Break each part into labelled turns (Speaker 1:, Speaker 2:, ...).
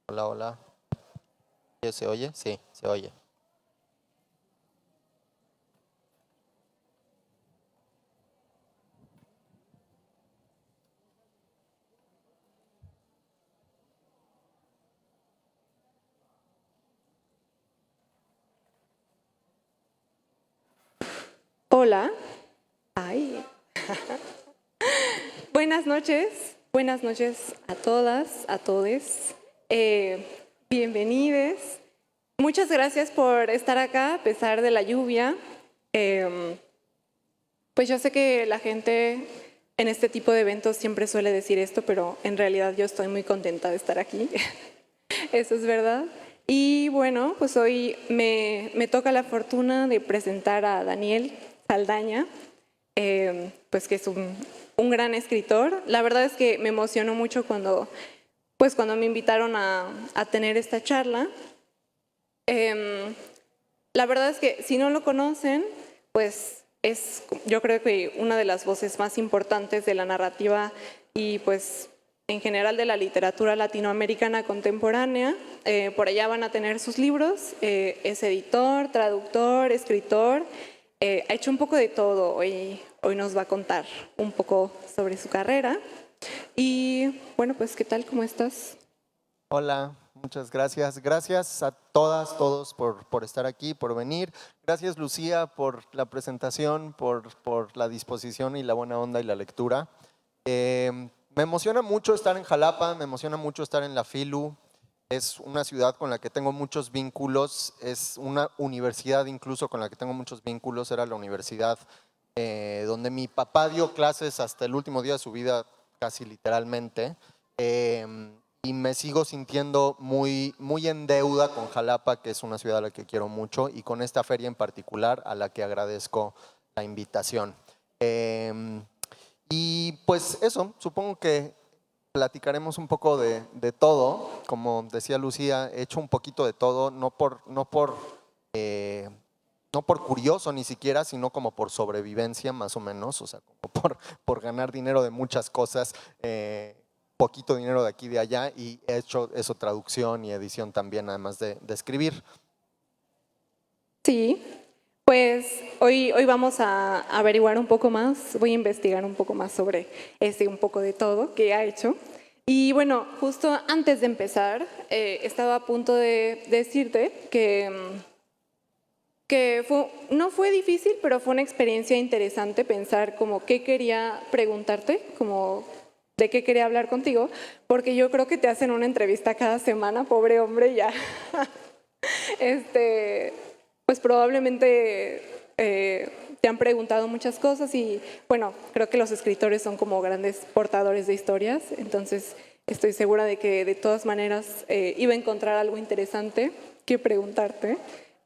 Speaker 1: Hola, hola. ¿Se oye? Sí, se oye.
Speaker 2: Hola. Ay. Buenas noches a todas, a todes. Bienvenides. Muchas gracias por estar acá a pesar de la lluvia. Pues yo sé que la gente en este tipo de eventos siempre suele decir esto, pero en realidad yo estoy muy contenta de estar aquí. Eso es verdad. Y bueno, pues hoy me toca la fortuna de presentar a Daniel Saldaña, pues que es un gran escritor. La verdad es que me emocionó mucho cuando me invitaron a tener esta charla. La verdad es que si no lo conocen, pues es yo creo que una de las voces más importantes de la narrativa y pues en general de la literatura latinoamericana contemporánea. Por allá van a tener sus libros. Es editor, traductor, escritor. Ha hecho un poco de todo. Hoy nos va a contar un poco sobre su carrera. Y bueno, pues ¿qué tal? ¿Cómo estás?
Speaker 1: Hola, muchas gracias. Gracias a todas, todos por estar aquí, por venir. Gracias, Lucía, por la presentación, por la disposición y la buena onda y la lectura. Me emociona mucho estar en Jalapa, me emociona mucho estar en la FILU. Es una ciudad con la que tengo muchos vínculos, es una universidad incluso con la que tengo muchos vínculos. Era la universidad donde mi papá dio clases hasta el último día de su vida, casi literalmente. Y me sigo sintiendo muy en deuda con Jalapa, que es una ciudad a la que quiero mucho, y con esta feria en particular a la que agradezco la invitación. Y pues eso, supongo que platicaremos un poco de todo. Como decía Lucía, he hecho un poquito de todo, eh, no por curioso ni siquiera, sino como por sobrevivencia más o menos, o sea, como por ganar dinero de muchas cosas, poquito dinero de aquí y de allá, y he hecho eso, traducción y edición también, además de escribir.
Speaker 2: Sí, pues hoy vamos a averiguar un poco más, voy a investigar un poco más sobre un poco de todo que ha hecho. Y bueno, justo antes de empezar, estaba a punto de decirte que no fue difícil, pero fue una experiencia interesante pensar como qué quería preguntarte, como de qué quería hablar contigo, porque yo creo que te hacen una entrevista cada semana, pobre hombre, ya. Este, pues probablemente te han preguntado muchas cosas y bueno, creo que los escritores son como grandes portadores de historias, entonces estoy segura de que de todas maneras iba a encontrar algo interesante que preguntarte.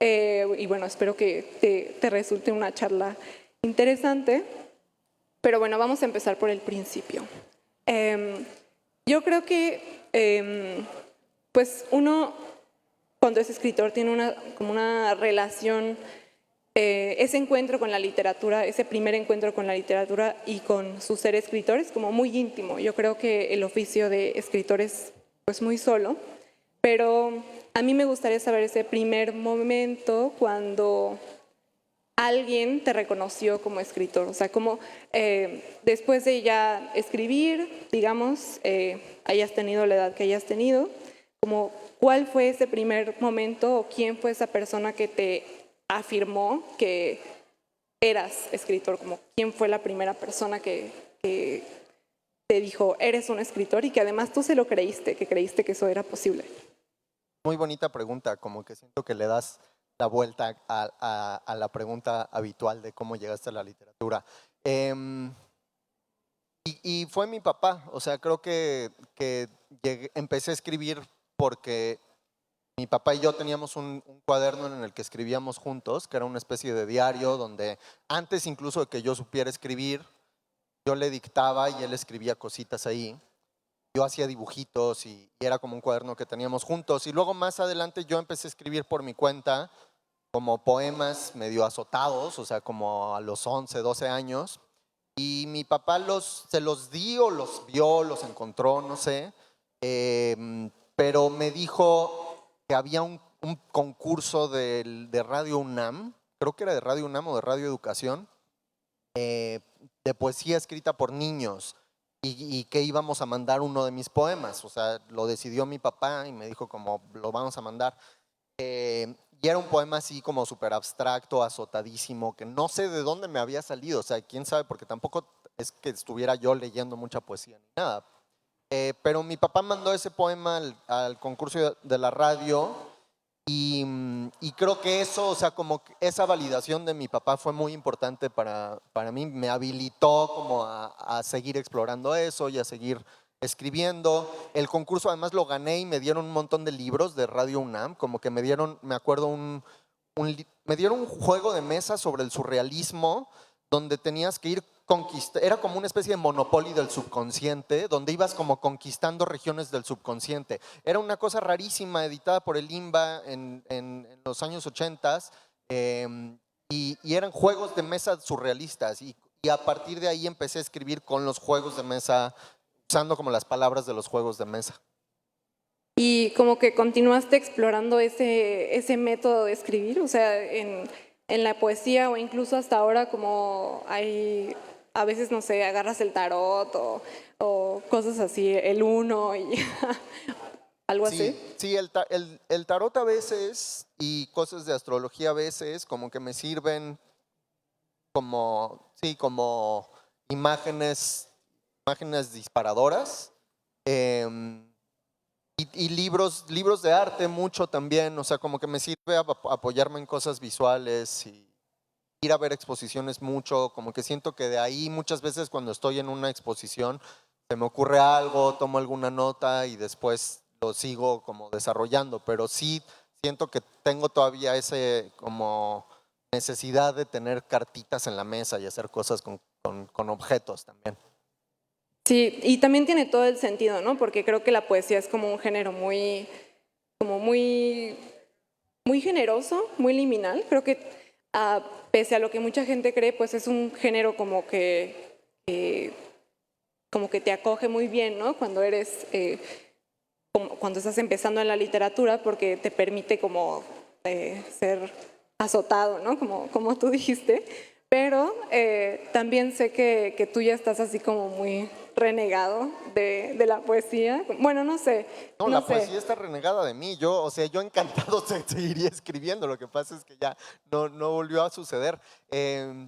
Speaker 2: Y bueno, espero que te resulte una charla interesante, pero bueno, vamos a empezar por el principio. Yo creo que pues uno cuando es escritor tiene como una relación, ese encuentro con la literatura, ese primer encuentro con la literatura y con su ser escritor es como muy íntimo. Yo creo que el oficio de escritor es pues muy solo, pero a mí me gustaría saber ese primer momento cuando alguien te reconoció como escritor, o sea, como después de ya escribir, digamos, hayas tenido la edad que hayas tenido, como cuál fue ese primer momento o quién fue esa persona que te afirmó que eras escritor, como quién fue la primera persona que te dijo, eres un escritor y que además tú se lo creíste, que creíste que eso era posible.
Speaker 1: Muy bonita pregunta, como que siento que le das la vuelta a la pregunta habitual de cómo llegaste a la literatura. Y fue mi papá, o sea, creo que empecé a escribir porque mi papá y yo teníamos un cuaderno en el que escribíamos juntos, que era una especie de diario donde antes incluso de que yo supiera escribir, yo le dictaba y él escribía cositas ahí. Yo hacía dibujitos y era como un cuaderno que teníamos juntos. Y luego más adelante yo empecé a escribir por mi cuenta como poemas medio azotados, o sea, como a los 11, 12 años. Y mi papá se los dio, los vio, los encontró, no sé. pero me dijo que había un concurso de Radio UNAM, creo que era de Radio UNAM o de Radio Educación, de poesía escrita por niños y que íbamos a mandar uno de mis poemas. O sea, lo decidió mi papá y me dijo como lo vamos a mandar. Y era un poema así como súper abstracto, azotadísimo, que no sé de dónde me había salido. O sea, quién sabe, porque tampoco es que estuviera yo leyendo mucha poesía ni nada. Pero mi papá mandó ese poema al concurso de la radio y creo que eso, o sea, como que esa validación de mi papá fue muy importante para mí, me habilitó como a seguir explorando eso y a seguir escribiendo. El concurso además lo gané y me dieron un montón de libros de Radio UNAM, como que me dieron, me acuerdo, me dieron un juego de mesa sobre el surrealismo donde tenías que ir conquistando, era como una especie de Monopoly del subconsciente, donde ibas como conquistando regiones del subconsciente. Era una cosa rarísima, editada por el IMBA en los años 80 y eran juegos de mesa surrealistas y a partir de ahí empecé a escribir con los juegos de mesa, usando como las palabras de los juegos de mesa.
Speaker 2: Y como que continuaste explorando ese método de escribir, o sea, en la poesía o incluso hasta ahora como hay, a veces, no sé, agarras el tarot o cosas así, el uno y algo así.
Speaker 1: Sí, el tarot a veces y cosas de astrología a veces como que me sirven como, sí, como imágenes disparadoras. Y libros de arte mucho también, o sea, como que me sirve apoyarme en cosas visuales y ir a ver exposiciones mucho, como que siento que de ahí muchas veces cuando estoy en una exposición se me ocurre algo, tomo alguna nota y después lo sigo como desarrollando, pero sí siento que tengo todavía ese como necesidad de tener cartitas en la mesa y hacer cosas con objetos también.
Speaker 2: Sí, y también tiene todo el sentido, ¿no? Porque creo que la poesía es como un género como muy generoso, muy liminal. Creo que pese a lo que mucha gente cree, pues es un género como que te acoge muy bien, ¿no? Cuando eres, cuando estás empezando en la literatura, porque te permite como ser azotado, ¿no? Como tú dijiste. Pero también sé que tú ya estás así como muy renegado de la poesía. Bueno, no sé.
Speaker 1: No,
Speaker 2: No
Speaker 1: la
Speaker 2: sé.
Speaker 1: poesía está renegada de mí. Yo, o sea, yo encantado seguiría escribiendo. Lo que pasa es que ya no volvió a suceder.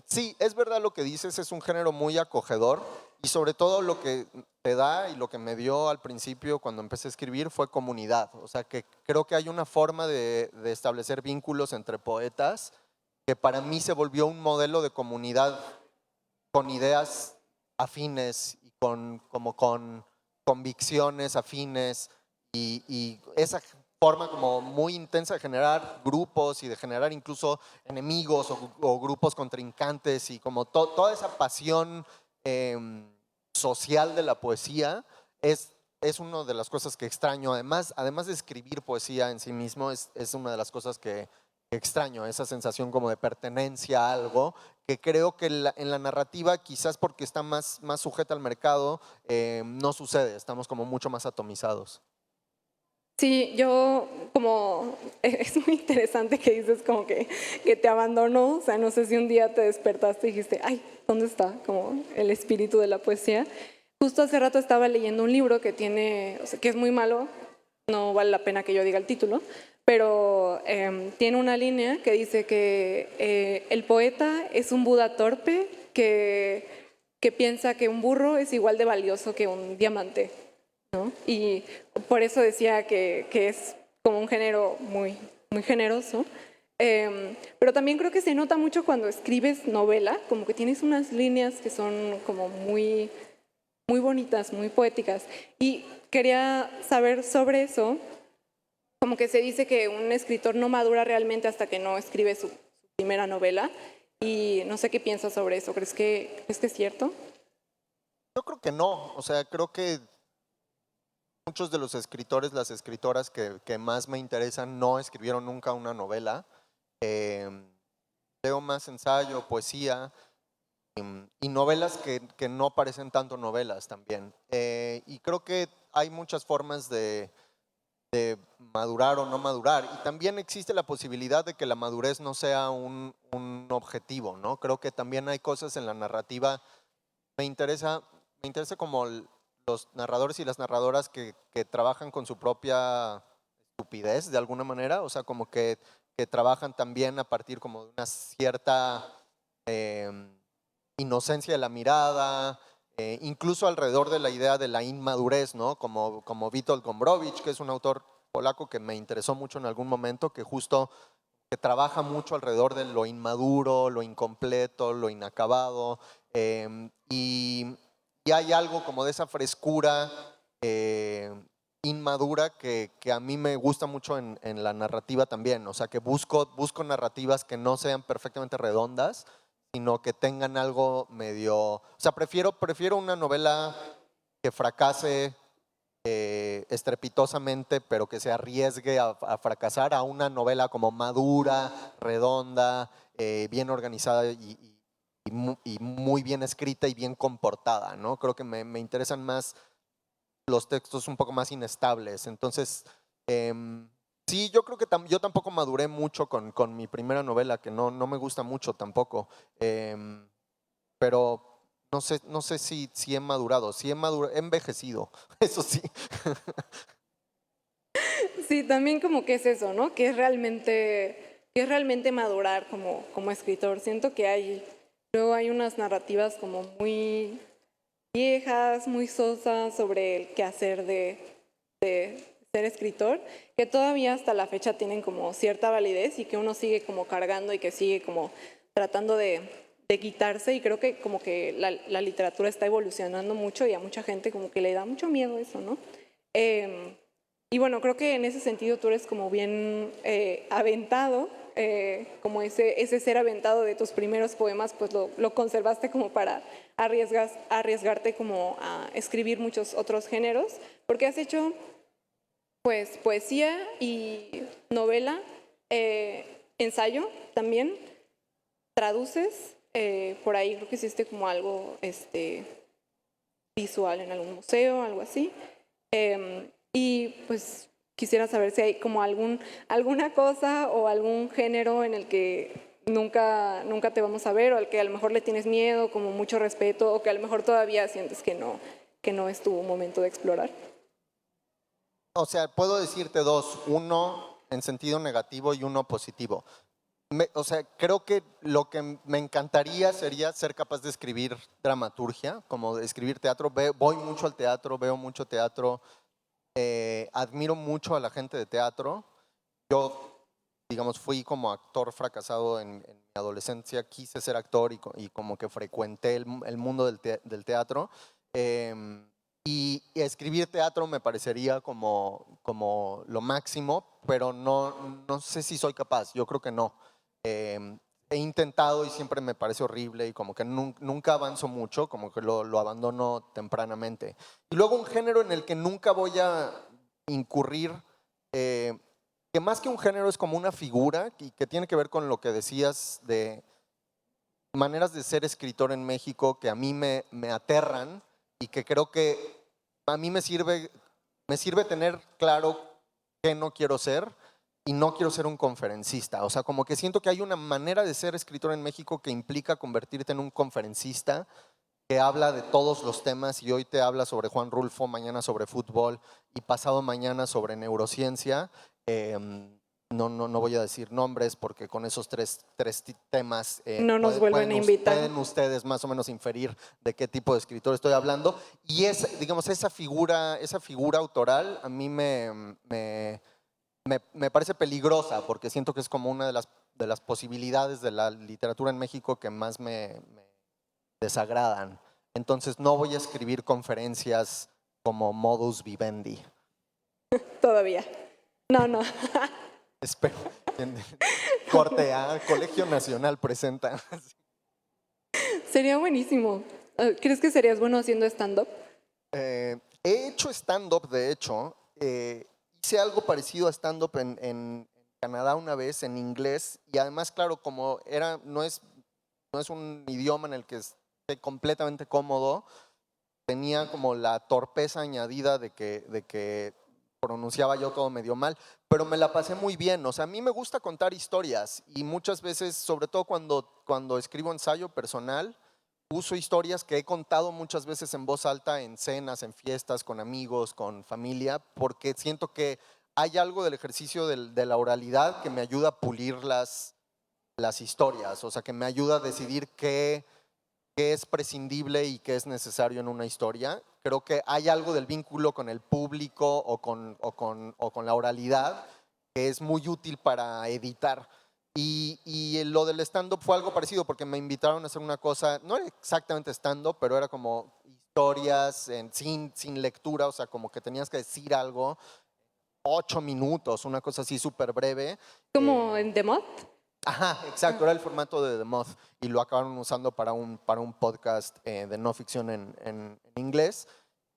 Speaker 1: Sí, es verdad lo que dices, es un género muy acogedor y sobre todo lo que te da y lo que me dio al principio cuando empecé a escribir fue comunidad. O sea, que creo que hay una forma de establecer vínculos entre poetas que para mí se volvió un modelo de comunidad con ideas afines y como con convicciones afines y esa forma como muy intensa de generar grupos y de generar incluso enemigos o grupos contrincantes y como toda esa pasión social de la poesía es una de las cosas que extraño. Además de escribir poesía en sí mismo, es una de las cosas que extraño, esa sensación como de pertenencia a algo, que creo que en la narrativa, quizás porque está más sujeta al mercado, no sucede, estamos como mucho más atomizados.
Speaker 2: Sí, yo como es muy interesante que dices como que te abandonó, o sea, no sé si un día te despertaste y dijiste, ay, ¿dónde está como el espíritu de la poesía? Justo hace rato estaba leyendo un libro que tiene, o sea, que es muy malo, no vale la pena que yo diga el título, pero tiene una línea que dice que el poeta es un Buda torpe que piensa que un burro es igual de valioso que un diamante, ¿no? Y por eso decía que es como un género muy generoso. Pero también creo que se nota mucho cuando escribes novela, como que tienes unas líneas que son como muy bonitas, muy poéticas. Y quería saber sobre eso, como que se dice que un escritor no madura realmente hasta que no escribe su primera novela. Y no sé qué piensas sobre eso. ¿Crees que es cierto?
Speaker 1: Yo creo que no, o sea, creo que muchos de los escritores, las escritoras que más me interesan no escribieron nunca una novela. Leo más ensayo, poesía y novelas que no parecen tanto novelas también. Y creo que hay muchas formas de de madurar o no madurar. Y también existe la posibilidad de que la madurez no sea un objetivo, ¿no? Creo que también hay cosas en la narrativa. Me interesa como los narradores y las narradoras que trabajan con su propia estupidez de alguna manera, o sea, como que trabajan también a partir como de una cierta inocencia de la mirada, incluso alrededor de la idea de la inmadurez, ¿no? Como Witold Gombrowicz, que es un autor polaco que me interesó mucho en algún momento, que justo que trabaja mucho alrededor de lo inmaduro, lo incompleto, lo inacabado, y hay algo como de esa frescura inmadura que a mí me gusta mucho en la narrativa también, o sea, que busco narrativas que no sean perfectamente redondas, sino que tengan algo medio, o sea, prefiero una novela que fracase estrepitosamente, pero que se arriesgue a fracasar, a una novela como madura, redonda, bien organizada y muy bien escrita y bien comportada, ¿no? Creo que me interesan más los textos un poco más inestables. Entonces, sí, yo creo que yo tampoco maduré mucho con mi primera novela, que no me gusta mucho tampoco, pero no sé si he madurado, he envejecido, eso sí.
Speaker 2: Sí, también como que es eso, ¿no? Que es realmente madurar como escritor. Siento que luego hay unas narrativas como muy viejas, muy sosas sobre el quehacer de ser escritor, que todavía hasta la fecha tienen como cierta validez y que uno sigue como cargando y que sigue como tratando de quitarse, y creo que como que la literatura está evolucionando mucho y a mucha gente como que le da mucho miedo eso, ¿no? Y bueno, creo que en ese sentido tú eres como bien aventado, como ese ser aventado de tus primeros poemas, pues lo conservaste como para arriesgarte como a escribir muchos otros géneros, porque has hecho pues poesía y novela, ensayo también, traduces, por ahí creo que hiciste como algo visual en algún museo, algo así. Y pues quisiera saber si hay como alguna cosa o algún género en el que nunca te vamos a ver, o al que a lo mejor le tienes miedo, como mucho respeto, o que a lo mejor todavía sientes que no es tu momento de explorar.
Speaker 1: O sea, puedo decirte dos, uno en sentido negativo y uno positivo. O sea, creo que lo que me encantaría sería ser capaz de escribir dramaturgia, como de escribir teatro. Voy mucho al teatro, veo mucho teatro, admiro mucho a la gente de teatro. Yo, digamos, fui como actor fracasado en mi adolescencia, quise ser actor y como que frecuenté el mundo del teatro. Y escribir teatro me parecería como lo máximo, pero no sé si soy capaz, yo creo que no. He intentado y siempre me parece horrible y como que nunca avanzo mucho, como que lo abandono tempranamente. Y luego un género en el que nunca voy a incurrir, que más que un género es como una figura y que tiene que ver con lo que decías de maneras de ser escritor en México que a mí me aterran y que creo que a mí me sirve tener claro qué no quiero ser, y no quiero ser un conferencista. O sea, como que siento que hay una manera de ser escritor en México que implica convertirte en un conferencista que habla de todos los temas, y hoy te habla sobre Juan Rulfo, mañana sobre fútbol y pasado mañana sobre neurociencia. No voy a decir nombres porque con esos tres temas
Speaker 2: No nos vuelven a invitar.
Speaker 1: pueden ustedes más o menos inferir de qué tipo de escritor estoy hablando. Y digamos, esa figura autoral a mí me parece peligrosa porque siento que es como una de las posibilidades de la literatura en México que más me desagradan. Entonces no voy a escribir conferencias como modus vivendi.
Speaker 2: Todavía. No.
Speaker 1: Espero. Corte A, Colegio Nacional presenta.
Speaker 2: Sería buenísimo. ¿Crees que serías bueno haciendo stand-up?
Speaker 1: He hecho stand-up, de hecho. Hice algo parecido a stand-up en Canadá una vez, en inglés. Y además, claro, como no es un idioma en el que esté completamente cómodo, tenía como la torpeza añadida de que pronunciaba yo todo medio mal, pero me la pasé muy bien. O sea, a mí me gusta contar historias y muchas veces, sobre todo cuando escribo ensayo personal, uso historias que he contado muchas veces en voz alta, en cenas, en fiestas, con amigos, con familia, porque siento que hay algo del ejercicio de la oralidad que me ayuda a pulir las historias, o sea, que me ayuda a decidir qué es prescindible y qué es necesario en una historia. Creo que hay algo del vínculo con el público o con la oralidad que es muy útil para editar. Y lo del stand-up fue algo parecido porque me invitaron a hacer una cosa, no era exactamente stand-up, pero era como historias sin lectura, o sea, como que tenías que decir algo, 8 minutos, una cosa así súper breve.
Speaker 2: Como en The Moth.
Speaker 1: Ajá, exacto, era el formato de The Moth y lo acabaron usando para un podcast de no ficción en inglés.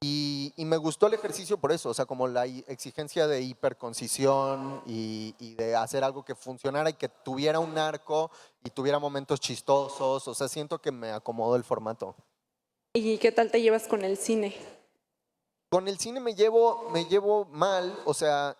Speaker 1: Y me gustó el ejercicio por eso, o sea, como la exigencia de hiperconcisión y de hacer algo que funcionara y que tuviera un arco y tuviera momentos chistosos, o sea, siento que me acomodó el formato.
Speaker 2: ¿Y qué tal te llevas con el cine?
Speaker 1: Con el cine me llevo mal, o sea,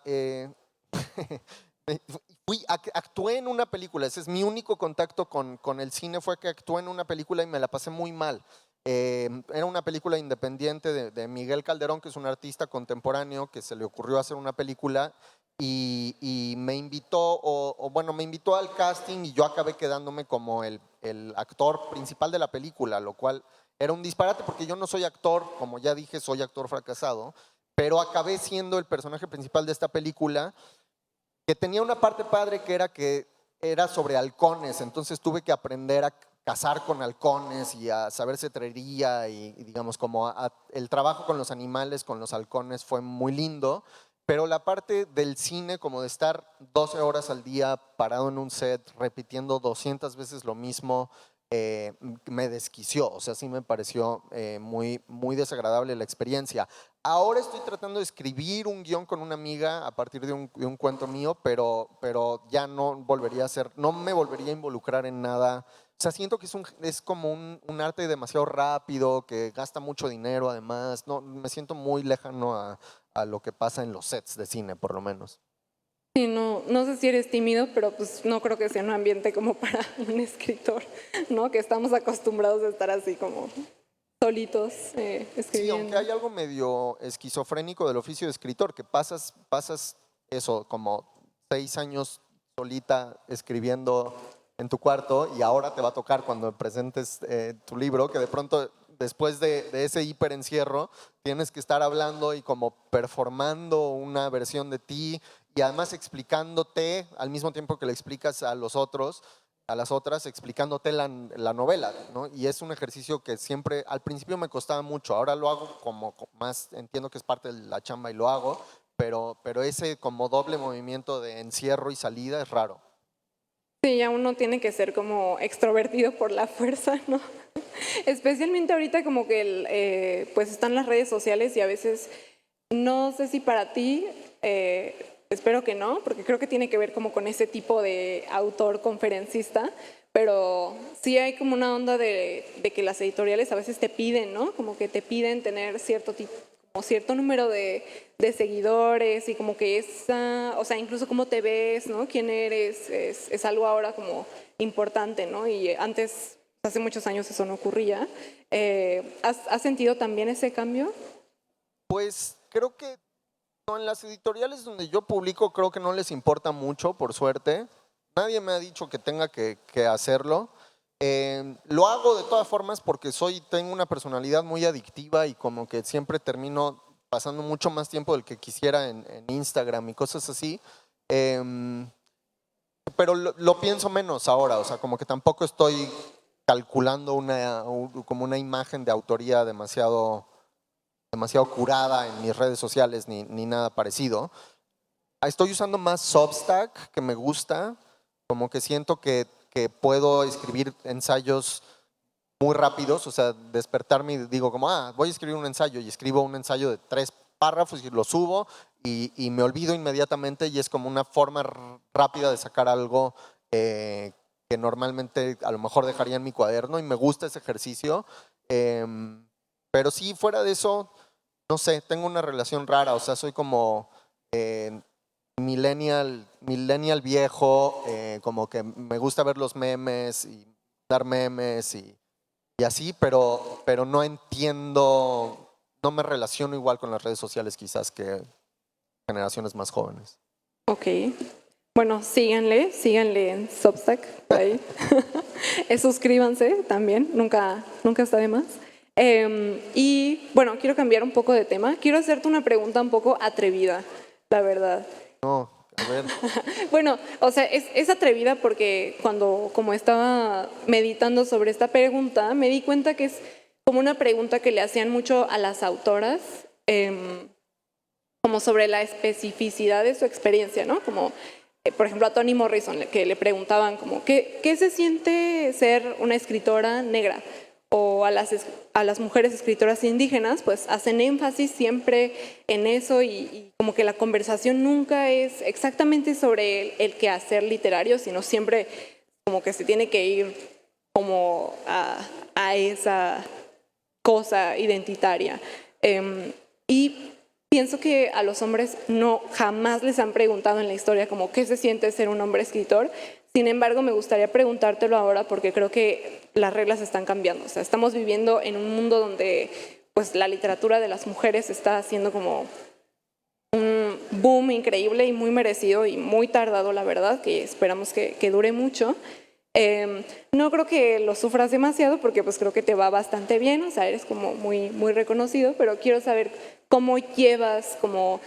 Speaker 1: actué en una película, ese es mi único contacto con el cine, fue que actué en una película y me la pasé muy mal. Era una película independiente de Miguel Calderón, que es un artista contemporáneo que se le ocurrió hacer una película y me invitó, bueno, me invitó al casting y yo acabé quedándome como el actor principal de la película, lo cual era un disparate porque yo no soy actor, como ya dije, soy actor fracasado, pero acabé siendo el personaje principal de esta película que tenía una parte padre que era sobre halcones, entonces tuve que aprender a cazar con halcones y a saber cetrería y digamos como el trabajo con los animales, con los halcones fue muy lindo, pero la parte del cine como de estar 12 horas al día parado en un set repitiendo 200 veces lo mismo, me desquició, o sea, sí me pareció muy desagradable la experiencia. Ahora estoy tratando de escribir un guión con una amiga a partir de un cuento mío, pero ya no volvería a ser, no me volvería a involucrar en nada. O sea, siento que es como un arte demasiado rápido, que gasta mucho dinero además. No, me siento muy lejano a lo que pasa en los sets de cine, por lo menos.
Speaker 2: Sí, no sé si eres tímido, pero pues no creo que sea un ambiente como para un escritor, ¿no? Que estamos acostumbrados a estar así como solitos
Speaker 1: Sí, aunque
Speaker 2: escribiendo.
Speaker 1: hay algo medio esquizofrénico del oficio de escritor, que pasas eso, como 6 años solita escribiendo en tu cuarto y ahora te va a tocar cuando presentes tu libro, que de pronto después de ese hiperencierro tienes que estar hablando y como performando una versión de ti y además explicándote al mismo tiempo que le explicas a los otros a las otras explicándote la novela, ¿no? Y es un ejercicio que siempre, al principio me costaba mucho, ahora lo hago como más, entiendo que es parte de la chamba y lo hago, pero ese como doble movimiento de encierro y salida es raro.
Speaker 2: Sí, ya uno tiene que ser como extrovertido por la fuerza, ¿no? Especialmente ahorita como que pues están las redes sociales y a veces no sé si para ti, espero que no, porque creo que tiene que ver como con ese tipo de autor conferencista, pero sí hay como una onda de que las editoriales a veces te piden, ¿no? Como que te piden tener cierto tipo, como cierto número de seguidores y como que o sea, incluso cómo te ves, ¿no? Quién eres, es algo ahora como importante, ¿no? Y antes, hace muchos años eso no ocurría. ¿Has sentido también ese cambio?
Speaker 1: Pues creo que no, en las editoriales donde yo publico creo que no les importa mucho, por suerte. Nadie me ha dicho que tenga que hacerlo. Lo hago de todas formas porque tengo una personalidad muy adictiva y como que siempre termino pasando mucho más tiempo del que quisiera en Instagram y cosas así. Em, pero lo pienso menos ahora, o sea, como que tampoco estoy calculando como una imagen de autoría demasiado curada en mis redes sociales ni nada parecido. Estoy usando más Substack, que me gusta, como que siento que puedo escribir ensayos muy rápidos, o sea, despertarme y digo como, voy a escribir un ensayo y escribo un ensayo de 3 párrafos y lo subo y me olvido inmediatamente y es como una forma rápida de sacar algo que normalmente a lo mejor dejaría en mi cuaderno y me gusta ese ejercicio. Pero sí, fuera de eso, no sé, tengo una relación rara, o sea, soy como millennial viejo, como que me gusta ver los memes y dar memes y así, pero no entiendo, no me relaciono igual con las redes sociales quizás que generaciones más jóvenes.
Speaker 2: Ok. Bueno, síganle en Substack, por ahí. Suscríbanse también, nunca está de más. Y bueno, quiero cambiar un poco de tema. Quiero hacerte una pregunta un poco atrevida, la verdad.
Speaker 1: No, a ver.
Speaker 2: Bueno, o sea, es atrevida porque como estaba meditando sobre esta pregunta, me di cuenta que es como una pregunta que le hacían mucho a las autoras, como sobre la especificidad de su experiencia, ¿no? Como, por ejemplo, a Toni Morrison, que le preguntaban como, ¿qué se siente ser una escritora negra? O a las mujeres escritoras indígenas, pues hacen énfasis siempre en eso y como que la conversación nunca es exactamente sobre el quehacer literario, sino siempre como que se tiene que ir como a esa cosa identitaria. Y pienso que a los hombres jamás les han preguntado en la historia como qué se siente ser un hombre escritor. Sin embargo, me gustaría preguntártelo ahora porque creo que las reglas están cambiando. O sea, estamos viviendo en un mundo donde pues, la literatura de las mujeres está haciendo como un boom increíble y muy merecido y muy tardado, la verdad, que esperamos que dure mucho. No creo que lo sufras demasiado porque pues creo que te va bastante bien, o sea, eres como muy, muy reconocido, pero quiero saber cómo llevas, cómo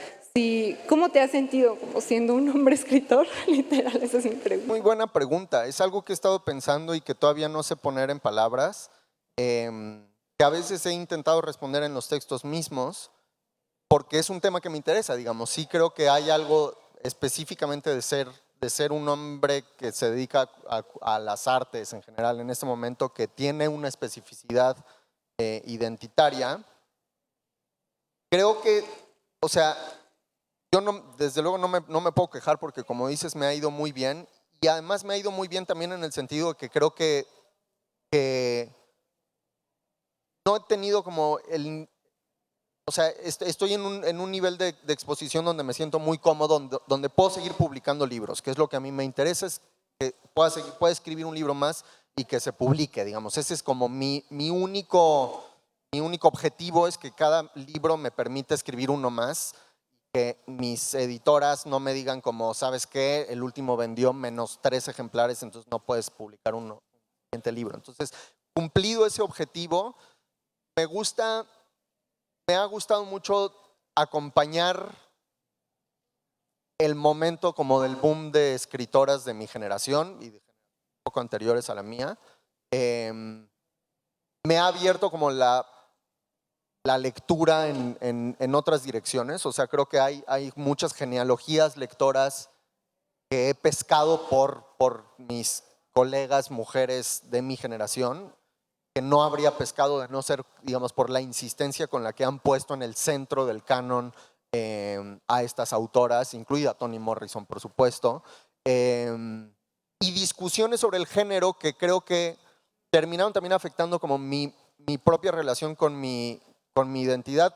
Speaker 2: te has sentido como siendo un hombre escritor, literal, esa es mi pregunta.
Speaker 1: Muy buena pregunta, es algo que he estado pensando y que todavía no sé poner en palabras, que a veces he intentado responder en los textos mismos, porque es un tema que me interesa, digamos, sí creo que hay algo específicamente de ser un hombre que se dedica a las artes en general en este momento, que tiene una especificidad identitaria. Creo que, o sea, yo desde luego no me puedo quejar porque como dices me ha ido muy bien y además me ha ido muy bien también en el sentido de que creo que no he tenido como o sea, estoy en un nivel de exposición donde me siento muy cómodo, donde puedo seguir publicando libros, que es lo que a mí me interesa, es que pueda escribir un libro más y que se publique, digamos. Ese es como mi único objetivo, es que cada libro me permita escribir uno más, que mis editoras no me digan como, ¿sabes qué? El último vendió menos 3 ejemplares, entonces no puedes publicar un siguiente libro. Entonces, cumplido ese objetivo, me ha gustado mucho acompañar el momento como del boom de escritoras de mi generación y de un poco anteriores a la mía. Me ha abierto como la lectura en otras direcciones, o sea, creo que hay muchas genealogías lectoras que he pescado por mis colegas mujeres de mi generación, que no habría pescado de no ser, digamos, por la insistencia con la que han puesto en el centro del canon a estas autoras, incluida Toni Morrison, por supuesto, y discusiones sobre el género que creo que terminaron también afectando como mi propia relación con mi identidad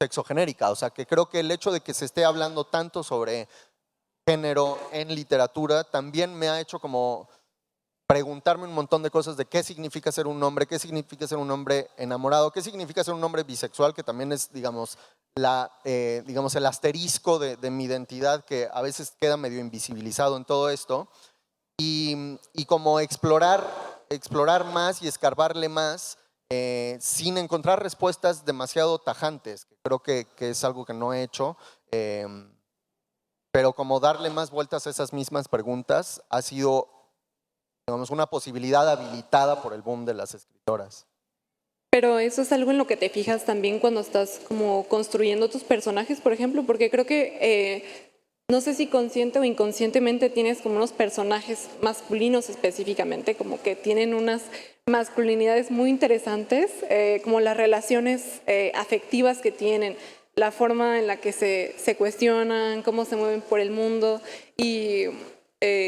Speaker 1: sexogenérica, o sea, que creo que el hecho de que se esté hablando tanto sobre género en literatura también me ha hecho como preguntarme un montón de cosas de qué significa ser un hombre, qué significa ser un hombre enamorado, qué significa ser un hombre bisexual, que también es, digamos, digamos el asterisco de mi identidad que a veces queda medio invisibilizado en todo esto, y como explorar más y escarbarle más sin encontrar respuestas demasiado tajantes, que creo que es algo que no he hecho, pero como darle más vueltas a esas mismas preguntas ha sido, digamos, una posibilidad habilitada por el boom de las escritoras.
Speaker 2: Pero eso es algo en lo que te fijas también cuando estás como construyendo tus personajes, por ejemplo, porque creo que no sé si consciente o inconscientemente tienes como unos personajes masculinos específicamente, como que tienen unas masculinidades muy interesantes, como las relaciones afectivas que tienen, la forma en la que se cuestionan, cómo se mueven por el mundo y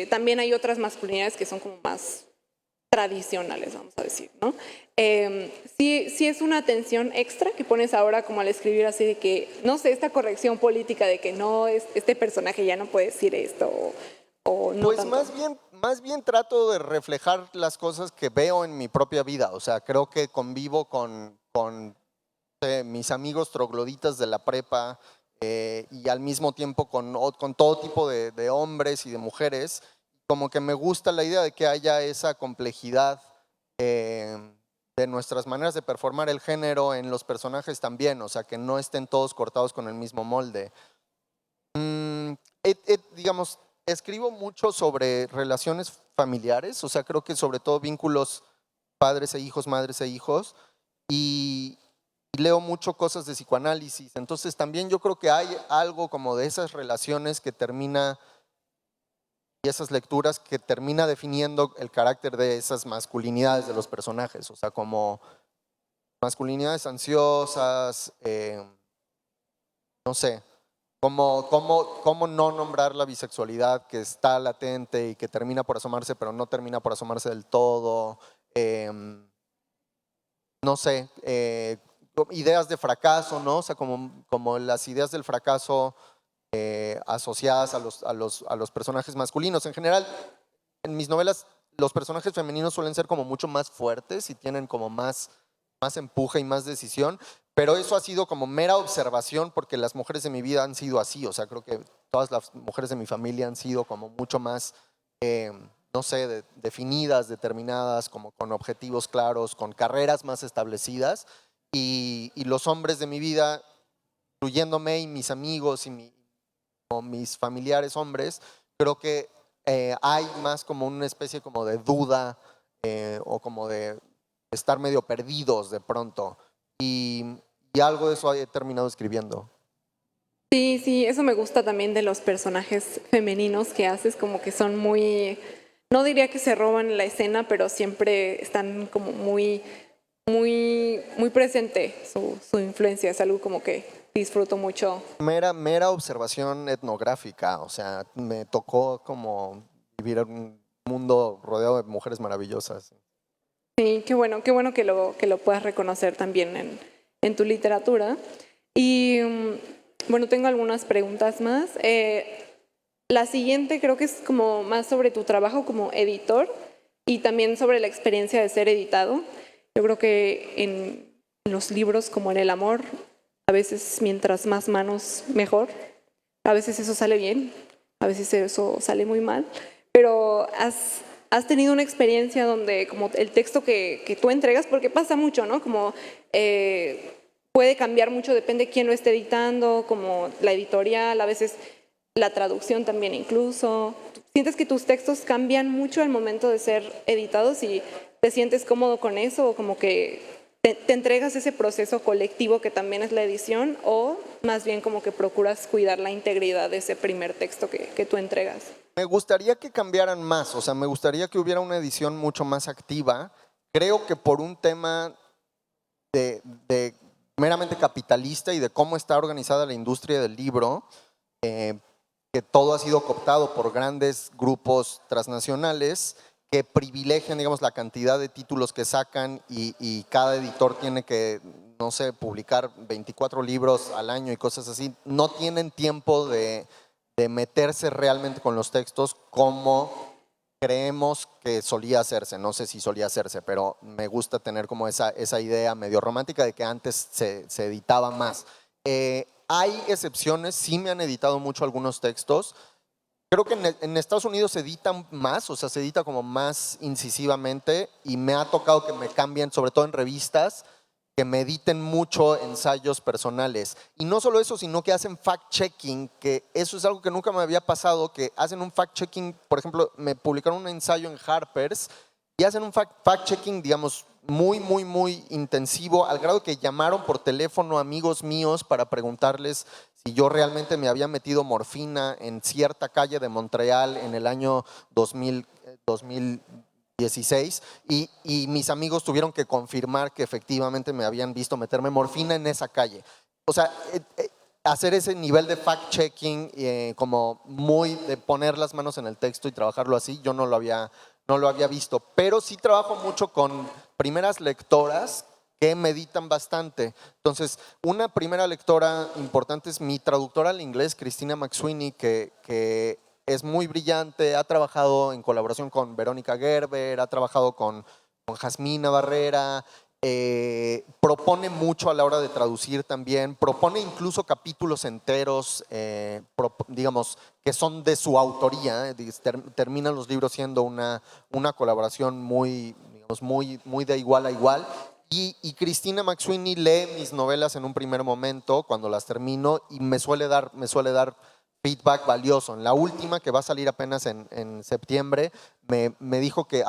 Speaker 2: también hay otras masculinidades que son como más tradicionales, vamos a decir, ¿no? Sí es una atención extra que pones ahora como al escribir así de que, no sé, esta corrección política de que no, este personaje ya no puede decir esto o no
Speaker 1: Pues
Speaker 2: tanto.
Speaker 1: más bien trato de reflejar las cosas que veo en mi propia vida. O sea, creo que convivo con mis amigos trogloditas de la prepa y al mismo tiempo con todo tipo de hombres y de mujeres. Como que me gusta la idea de que haya esa complejidad de nuestras maneras de performar el género en los personajes también. O sea, que no estén todos cortados con el mismo molde. Digamos, escribo mucho sobre relaciones familiares, o sea, creo que sobre todo vínculos padres e hijos, madres e hijos, y leo mucho cosas de psicoanálisis. Entonces también yo creo que hay algo como de esas relaciones que termina, y esas lecturas que termina definiendo el carácter de esas masculinidades de los personajes, o sea, como masculinidades ansiosas, no sé. ¿Cómo no nombrar la bisexualidad que está latente y que termina por asomarse, pero no termina por asomarse del todo? No sé, ideas de fracaso, ¿no? O sea, como las ideas del fracaso asociadas a los personajes masculinos. En general, en mis novelas, los personajes femeninos suelen ser como mucho más fuertes y tienen como más empuje y más decisión, pero eso ha sido como mera observación porque las mujeres de mi vida han sido así, o sea, creo que todas las mujeres de mi familia han sido como mucho más, no sé, definidas, determinadas, como con objetivos claros, con carreras más establecidas, y los hombres de mi vida, incluyéndome y mis amigos o mis familiares hombres, creo que hay más como una especie como de duda o como de estar medio perdidos de pronto. Y algo de eso he terminado escribiendo.
Speaker 2: Sí, sí, eso me gusta también de los personajes femeninos que haces, como que son muy, no diría que se roban la escena, pero siempre están como muy presente su influencia, es algo como que disfruto mucho.
Speaker 1: Mera observación etnográfica, o sea, me tocó como vivir en un mundo rodeado de mujeres maravillosas.
Speaker 2: Sí, qué bueno que lo puedas reconocer también en tu literatura. Y bueno, tengo algunas preguntas más. La siguiente creo que es como más sobre tu trabajo como editor y también sobre la experiencia de ser editado. Yo creo que en los libros como en el amor, a veces mientras más manos mejor. A veces eso sale bien, a veces eso sale muy mal, pero has tenido una experiencia donde como el texto que tú entregas, porque pasa mucho, ¿no? Como puede cambiar mucho, depende de quién lo esté editando, como la editorial, a veces la traducción también incluso. ¿Sientes que tus textos cambian mucho al momento de ser editados y te sientes cómodo con eso o como que te entregas ese proceso colectivo que también es la edición o más bien como que procuras cuidar la integridad de ese primer texto que tú entregas?
Speaker 1: Me gustaría que cambiaran más, o sea, me gustaría que hubiera una edición mucho más activa. Creo que por un tema de meramente capitalista y de cómo está organizada la industria del libro, que todo ha sido cooptado por grandes grupos transnacionales que privilegian, digamos, la cantidad de títulos que sacan y cada editor tiene que, no sé, publicar 24 libros al año y cosas así. No tienen tiempo de meterse realmente con los textos como creemos que solía hacerse. No sé si solía hacerse, pero me gusta tener como esa idea medio romántica de que antes se editaba más. Hay excepciones, sí me han editado mucho algunos textos. Creo que en Estados Unidos se editan más, o sea, se edita como más incisivamente y me ha tocado que me cambien, sobre todo en revistas, que me editen mucho ensayos personales. Y no solo eso, sino que hacen fact-checking, que eso es algo que nunca me había pasado, que hacen un fact-checking, por ejemplo, me publicaron un ensayo en Harper's y hacen un fact-checking, digamos, muy intensivo, al grado que llamaron por teléfono a amigos míos para preguntarles si yo realmente me había metido morfina en cierta calle de Montreal en el año 2016 y mis amigos tuvieron que confirmar que efectivamente me habían visto meterme morfina en esa calle. O sea, hacer ese nivel de fact-checking como muy de poner las manos en el texto y trabajarlo así, yo no lo había no lo había visto, pero sí trabajo mucho con primeras lectoras que meditan bastante. Entonces, una primera lectora importante es mi traductora al inglés, Cristina McSweeney, que es muy brillante, ha trabajado en colaboración con Verónica Gerber, ha trabajado con Jasmina Barrera, propone mucho a la hora de traducir también, propone incluso capítulos enteros, digamos, que son de su autoría, terminan los libros siendo una colaboración muy, digamos, muy de igual a igual. Y Cristina McSweeney lee mis novelas en un primer momento cuando las termino y me suele dar feedback valioso. En la última, que va a salir apenas en septiembre, me dijo que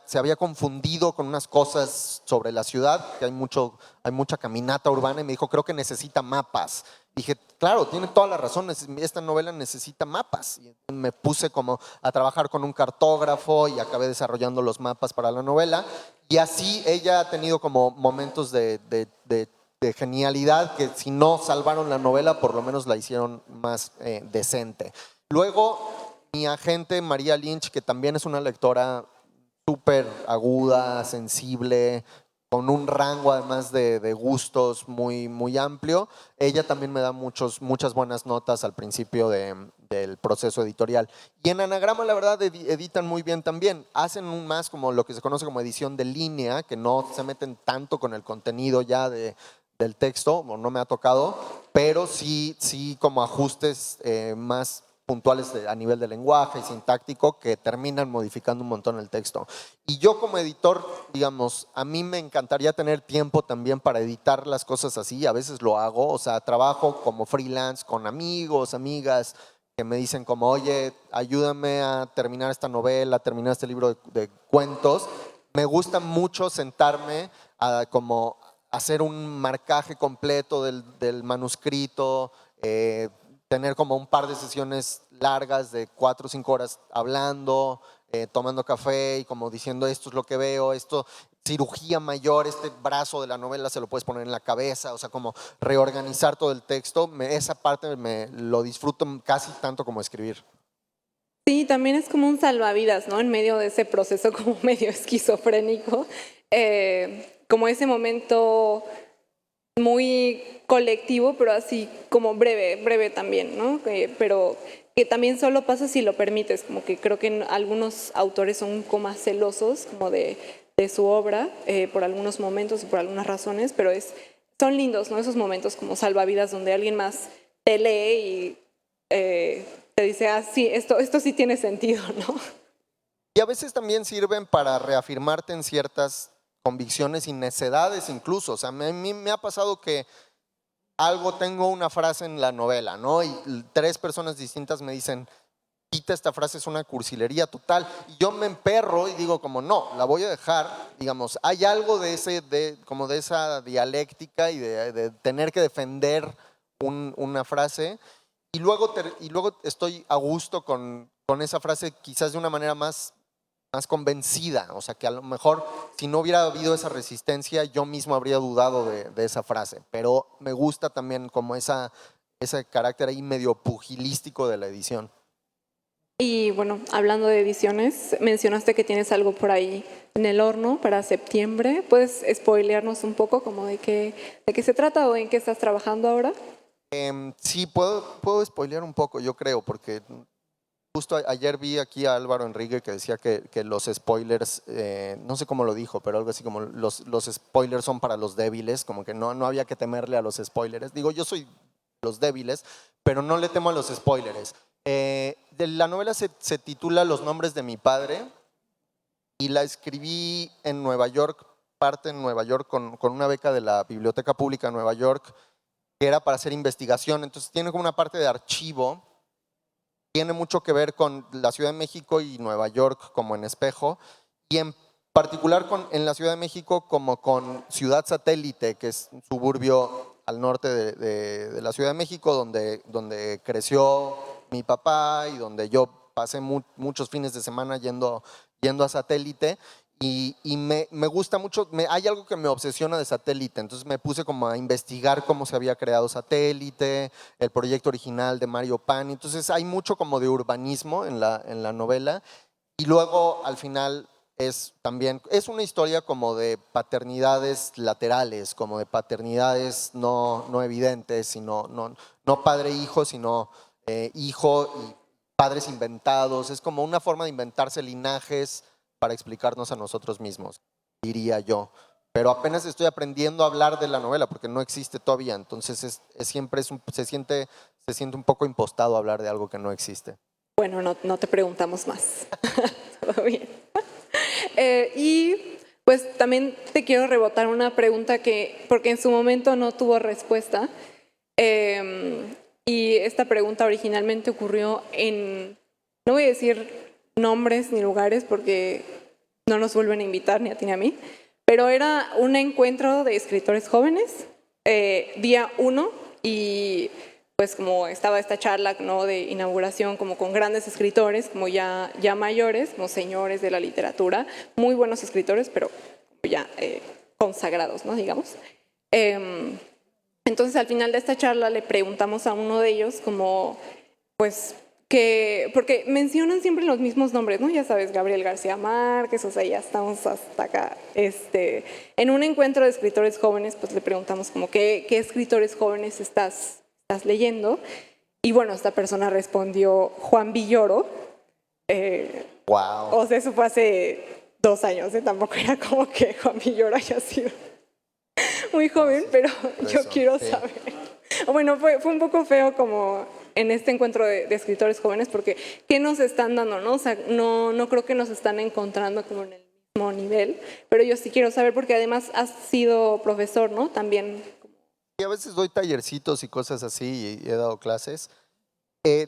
Speaker 1: se había confundido con unas cosas sobre la ciudad, que hay mucha caminata urbana, y me dijo, creo que necesita mapas. Dije, claro, tiene toda la razón, esta novela necesita mapas. Y me puse como a trabajar con un cartógrafo y acabé desarrollando los mapas para la novela. Y así ella ha tenido como momentos de genialidad que si no salvaron la novela, por lo menos la hicieron más decente. Luego, mi agente María Lynch, que también es una lectora súper aguda, sensible, con un rango además de gustos muy amplio. Ella también me da muchas buenas notas al principio del proceso editorial. Y en Anagrama, la verdad, editan muy bien también. Hacen más como lo que se conoce como edición de línea, que no se meten tanto con el contenido ya del texto, no me ha tocado, pero sí como ajustes más puntuales a nivel de lenguaje y sintáctico que terminan modificando un montón el texto. Y yo como editor, digamos, a mí me encantaría tener tiempo también para editar las cosas así, a veces lo hago, o sea, trabajo como freelance con amigos, amigas, que me dicen como, oye, ayúdame a terminar esta novela, terminar este libro de cuentos. Me gusta mucho sentarme a como hacer un marcaje completo del manuscrito, tener como un par de sesiones largas de 4 o 5 horas hablando, tomando café y como diciendo esto es lo que veo, esto, cirugía mayor, este brazo de la novela se lo puedes poner en la cabeza, o sea, como reorganizar todo el texto, esa parte lo disfruto casi tanto como escribir.
Speaker 2: Sí, también es como un salvavidas, ¿no? En medio de ese proceso como medio esquizofrénico, como ese momento muy colectivo, pero así como breve también, ¿no? Pero que también solo pasa si lo permites, como que creo que algunos autores son un poco más celosos como de su obra por algunos momentos y por algunas razones, pero son lindos, ¿no? Esos momentos como salvavidas donde alguien más te lee y te dice, ah, sí, esto sí tiene sentido, ¿no?
Speaker 1: Y a veces también sirven para reafirmarte en ciertas convicciones y necedades incluso. O sea, a mí me ha pasado que tengo una frase en la novela, ¿no? Y 3 personas distintas me dicen, quita esta frase, es una cursilería total. Y yo me emperro y digo como, no, la voy a dejar, digamos, hay algo como de esa dialéctica y de tener que defender una frase. Y luego estoy a gusto con esa frase quizás de una manera más convencida, o sea que a lo mejor si no hubiera habido esa resistencia yo mismo habría dudado de esa frase, pero me gusta también como ese carácter ahí medio pugilístico de la edición.
Speaker 2: Y bueno, hablando de ediciones, mencionaste que tienes algo por ahí en el horno para septiembre. ¿Puedes spoilearnos un poco como de qué se trata o en qué estás trabajando ahora?
Speaker 1: Sí, puedo spoilear un poco, yo creo, porque justo ayer vi aquí a Álvaro Enrique que decía que los spoilers, no sé cómo lo dijo, pero algo así como los spoilers son para los débiles, como que no había que temerle a los spoilers. Digo, yo soy los débiles, pero no le temo a los spoilers. La novela se titula Los nombres de mi padre y la escribí en Nueva York, parte en Nueva York con una beca de la Biblioteca Pública de Nueva York, que era para hacer investigación. Entonces tiene como una parte de archivo, tiene mucho que ver con la Ciudad de México y Nueva York como en espejo, y en particular en la Ciudad de México como con Ciudad Satélite, que es un suburbio al norte de la Ciudad de México, donde creció mi papá y donde yo pasé muchos fines de semana yendo a Satélite. Y me gusta mucho, hay algo que me obsesiona de Satélite, entonces me puse como a investigar cómo se había creado Satélite, el proyecto original de Mario Pani, entonces hay mucho como de urbanismo en la novela Y luego, al final, es una historia como de paternidades laterales, como de paternidades no evidentes, sino no padre-hijo, sino hijo y padres inventados. Es como una forma de inventarse linajes para explicarnos a nosotros mismos, diría yo. Pero apenas estoy aprendiendo a hablar de la novela porque no existe todavía, entonces se siente un poco impostado hablar de algo que no existe.
Speaker 2: Bueno, no te preguntamos más. Todo bien. Y pues también te quiero rebotar una pregunta porque en su momento no tuvo respuesta. Y esta pregunta originalmente ocurrió no voy a decir nombres ni lugares porque no nos vuelven a invitar ni a ti ni a mí, pero era un encuentro de escritores jóvenes, día 1, y pues como estaba esta charla, ¿no?, de inauguración, como con grandes escritores, como ya mayores, como señores de la literatura, muy buenos escritores, pero ya consagrados, ¿no?, digamos. Entonces al final de esta charla le preguntamos a uno de ellos como, pues, porque mencionan siempre los mismos nombres, ¿no? Ya sabes, Gabriel García Márquez, o sea, ya estamos hasta acá. En un encuentro de escritores jóvenes, pues le preguntamos como, ¿qué escritores jóvenes estás leyendo? Y bueno, esta persona respondió Juan Villoro.
Speaker 1: Wow.
Speaker 2: O sea, eso fue hace 2 años, ¿eh? Tampoco era como que Juan Villoro haya sido muy joven, pero yo quiero saber. Bueno, fue un poco feo como en este encuentro de escritores jóvenes, porque ¿qué nos están dando, no? O sea, no creo que nos están encontrando como en el mismo nivel, pero yo sí quiero saber porque además has sido profesor, ¿no? También.
Speaker 1: Y a veces doy tallercitos y cosas así y he dado clases.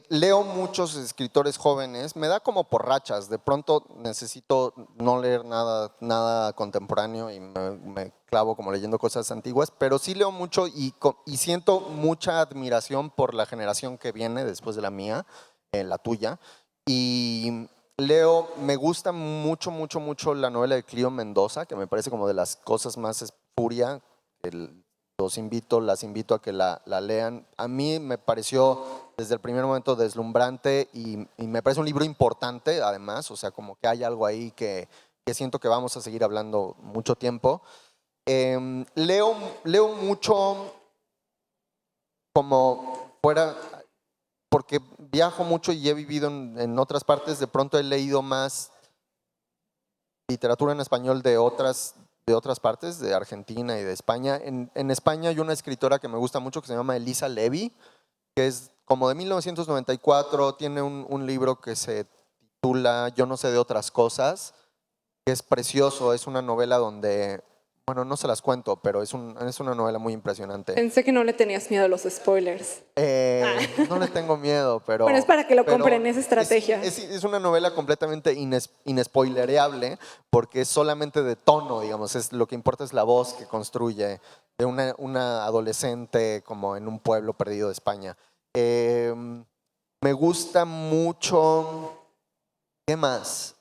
Speaker 1: Leo muchos escritores jóvenes, me da como por rachas, de pronto necesito no leer nada contemporáneo y me clavo como leyendo cosas antiguas, pero sí leo mucho y siento mucha admiración por la generación que viene después de la mía, la tuya, y me gusta mucho la novela de Clío Mendoza, que me parece como de las cosas más espuria. Las invito a que la lean. A mí me pareció desde el primer momento deslumbrante y me parece un libro importante además, o sea, como que hay algo ahí que siento que vamos a seguir hablando mucho tiempo. Leo mucho como fuera, porque viajo mucho y he vivido en otras partes, de pronto he leído más literatura en español de otras partes, de Argentina y de España. En España hay una escritora que me gusta mucho que se llama Elisa Levy, que es como de 1994, tiene un libro que se titula Yo no sé de otras cosas, que es precioso, es una novela donde, bueno, no se las cuento, pero es una novela muy impresionante.
Speaker 2: Pensé que no le tenías miedo a los spoilers.
Speaker 1: No le tengo miedo, pero...
Speaker 2: Bueno, es para que lo compren, esa estrategia.
Speaker 1: Es una novela completamente inespoilereable porque es solamente de tono, digamos, lo que importa es la voz que construye de una adolescente como en un pueblo perdido de España. Me gusta mucho... ¿Qué más?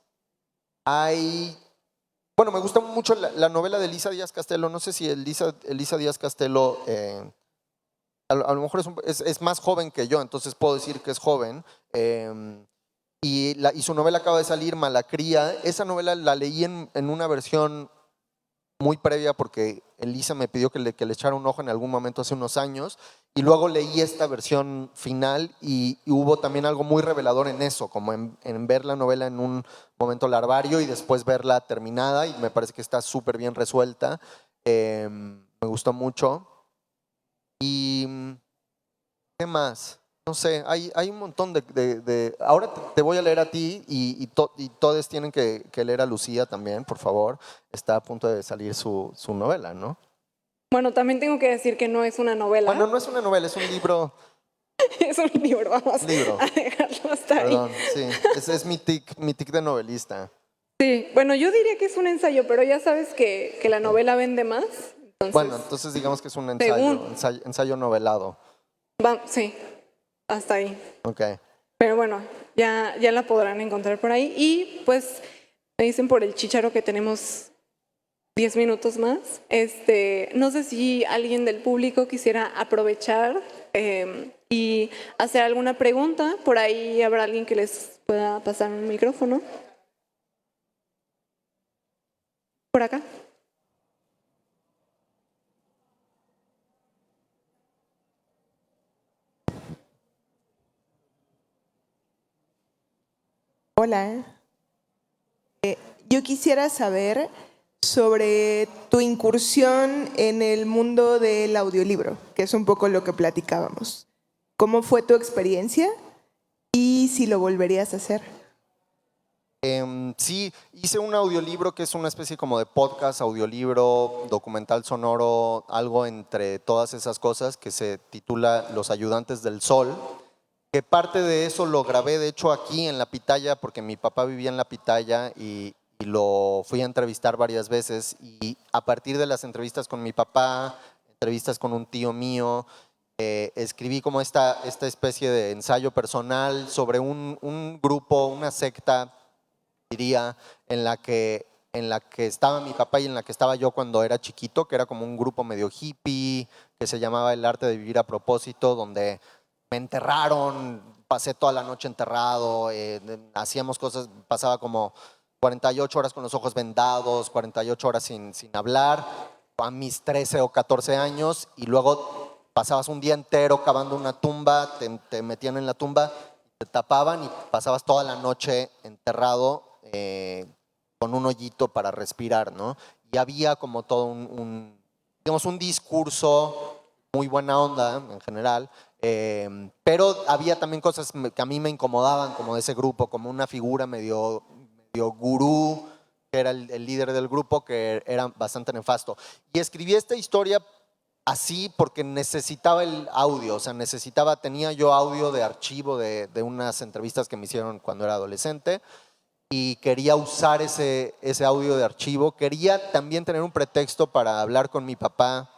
Speaker 1: Bueno, me gusta mucho la novela de Elisa Díaz Castelo. No sé si Elisa Díaz Castelo... a lo mejor es más joven que yo, entonces puedo decir que es joven. Y su novela acaba de salir, Malacría. Esa novela la leí en una versión muy previa porque Elisa me pidió que le echara un ojo en algún momento hace unos años. Y luego leí esta versión final y hubo también algo muy revelador en eso, como en ver la novela en un momento larvario y después verla terminada. Y me parece que está súper bien resuelta. Me gustó mucho. Y ¿qué más? No sé, hay un montón de... Ahora te voy a leer a ti y todos tienen que leer a Lucía también, por favor. Está a punto de salir su novela, ¿no?
Speaker 2: Bueno, también tengo que decir que no es una novela.
Speaker 1: Bueno, no es una novela, es un libro.
Speaker 2: Es un libro, vamos a dejarlo hasta
Speaker 1: Perdón,
Speaker 2: ahí.
Speaker 1: sí, es mi tic de novelista.
Speaker 2: Sí, bueno, yo diría que es un ensayo, pero ya sabes que la novela vende más. Entonces,
Speaker 1: Bueno, entonces digamos que es un ensayo novelado.
Speaker 2: Sí, hasta ahí.
Speaker 1: Ok.
Speaker 2: Pero bueno, ya la podrán encontrar por ahí. Y pues me dicen por el chicharo que tenemos 10 minutos más. No sé si alguien del público quisiera aprovechar y hacer alguna pregunta. Por ahí habrá alguien que les pueda pasar un micrófono. Por acá.
Speaker 3: Hola. Yo quisiera saber sobre tu incursión en el mundo del audiolibro, que es un poco lo que platicábamos. ¿Cómo fue tu experiencia y si lo volverías a hacer?
Speaker 1: Sí, hice un audiolibro que es una especie como de podcast, audiolibro, documental sonoro, algo entre todas esas cosas que se titula Los Ayudantes del Sol, que parte de eso lo grabé de hecho aquí en La Pitaya porque mi papá vivía en La Pitaya y lo fui a entrevistar varias veces y a partir de las entrevistas con mi papá, entrevistas con un tío mío, escribí como esta especie de ensayo personal sobre un grupo, una secta diría, en la que estaba mi papá y en la que estaba yo cuando era chiquito, que era como un grupo medio hippie, que se llamaba El Arte de Vivir a Propósito, donde me enterraron, pasé toda la noche enterrado, hacíamos cosas, pasaba como 48 horas con los ojos vendados, 48 horas sin hablar, a mis 13 o 14 años, y luego pasabas un día entero cavando una tumba, te metían en la tumba, te tapaban y pasabas toda la noche enterrado con un hoyito para respirar, ¿no? Y había como todo digamos, un discurso muy buena onda en general, pero había también cosas que a mí me incomodaban como de ese grupo, como una figura medio gurú, que era el líder del grupo, que era bastante nefasto. Y escribí esta historia así porque necesitaba el audio, o sea, tenía yo audio de archivo de unas entrevistas que me hicieron cuando era adolescente y quería usar ese audio de archivo. Quería también tener un pretexto para hablar con mi papá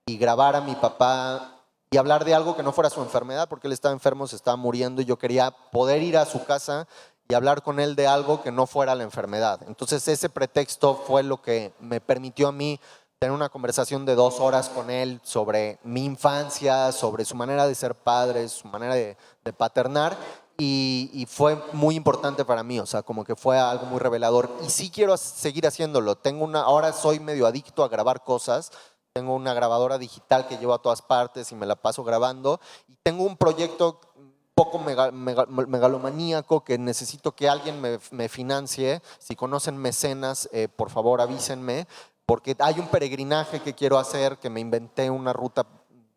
Speaker 1: y grabar a mi papá y hablar de algo que no fuera su enfermedad, porque él estaba enfermo, se estaba muriendo y yo quería poder ir a su casa y hablar con él de algo que no fuera la enfermedad. Entonces ese pretexto fue lo que me permitió a mí tener una conversación de 2 horas con él sobre mi infancia, sobre su manera de ser padre, su manera de paternar. Y fue muy importante para mí, o sea, como que fue algo muy revelador. Y sí quiero seguir haciéndolo. Ahora soy medio adicto a grabar cosas. Tengo una grabadora digital que llevo a todas partes y me la paso grabando. Y tengo un proyecto un poco megalomaníaco que necesito que alguien me financie. Si conocen mecenas, por favor avísenme, porque hay un peregrinaje que quiero hacer, que me inventé una ruta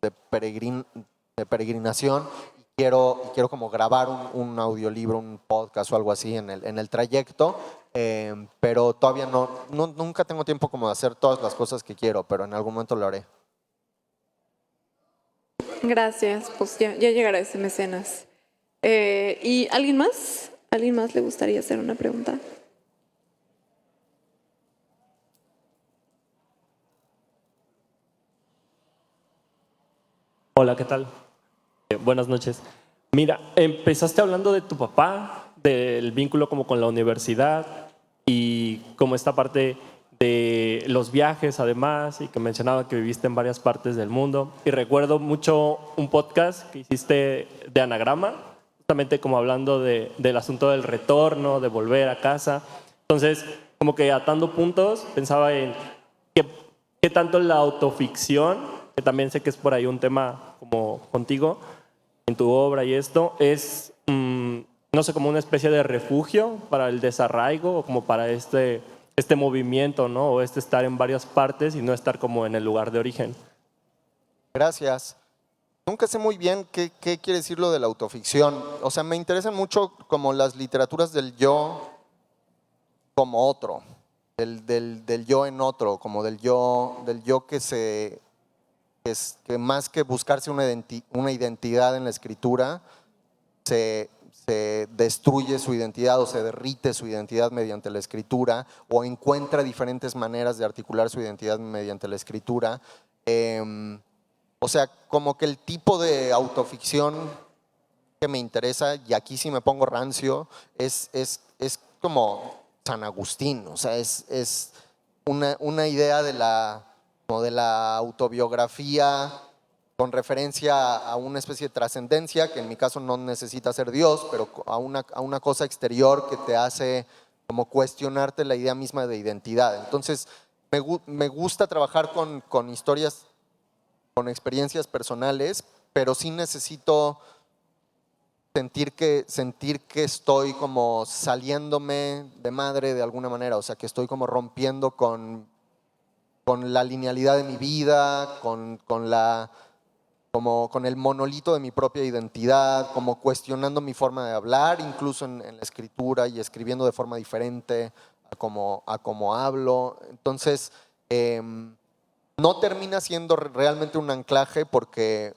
Speaker 1: de, de peregrinación quiero como grabar un audiolibro, un podcast o algo así en el trayecto, pero todavía nunca tengo tiempo como de hacer todas las cosas que quiero, pero en algún momento lo haré.
Speaker 2: Gracias, pues ya llegará ese mecenas. ¿Y alguien más? ¿Alguien más le gustaría hacer una pregunta?
Speaker 4: Hola, ¿qué tal? Buenas noches. Mira, empezaste hablando de tu papá, del vínculo como con la universidad y como esta parte de los viajes además y que mencionaba que viviste en varias partes del mundo. Y recuerdo mucho un podcast que hiciste de Anagrama, justamente como hablando del asunto del retorno, de volver a casa. Entonces, como que atando puntos, pensaba en qué tanto la autoficción, que también sé que es por ahí un tema como contigo, en tu obra y esto, es, no sé, como una especie de refugio para el desarraigo o como para este movimiento, ¿no? O estar en varias partes y no estar como en el lugar de origen.
Speaker 1: Gracias. Nunca sé muy bien qué quiere decir lo de la autoficción. O sea, me interesan mucho como las literaturas del yo como otro, del yo en otro, como del yo que más que buscarse una identidad en la escritura, se destruye su identidad o se derrite su identidad mediante la escritura o encuentra diferentes maneras de articular su identidad mediante la escritura. O sea, como que el tipo de autoficción que me interesa, y aquí sí me pongo rancio, es como San Agustín, o sea, es una idea como de la autobiografía con referencia a una especie de trascendencia, que en mi caso no necesita ser Dios, pero a una cosa exterior que te hace como cuestionarte la idea misma de identidad. Entonces, me gusta trabajar con historias, con experiencias personales, pero sí necesito sentir que estoy como saliéndome de madre de alguna manera, o sea, que estoy como rompiendo con la linealidad de mi vida, con el monolito de mi propia identidad, como cuestionando mi forma de hablar, incluso en la escritura y escribiendo de forma diferente a como hablo. Entonces, no termina siendo realmente un anclaje porque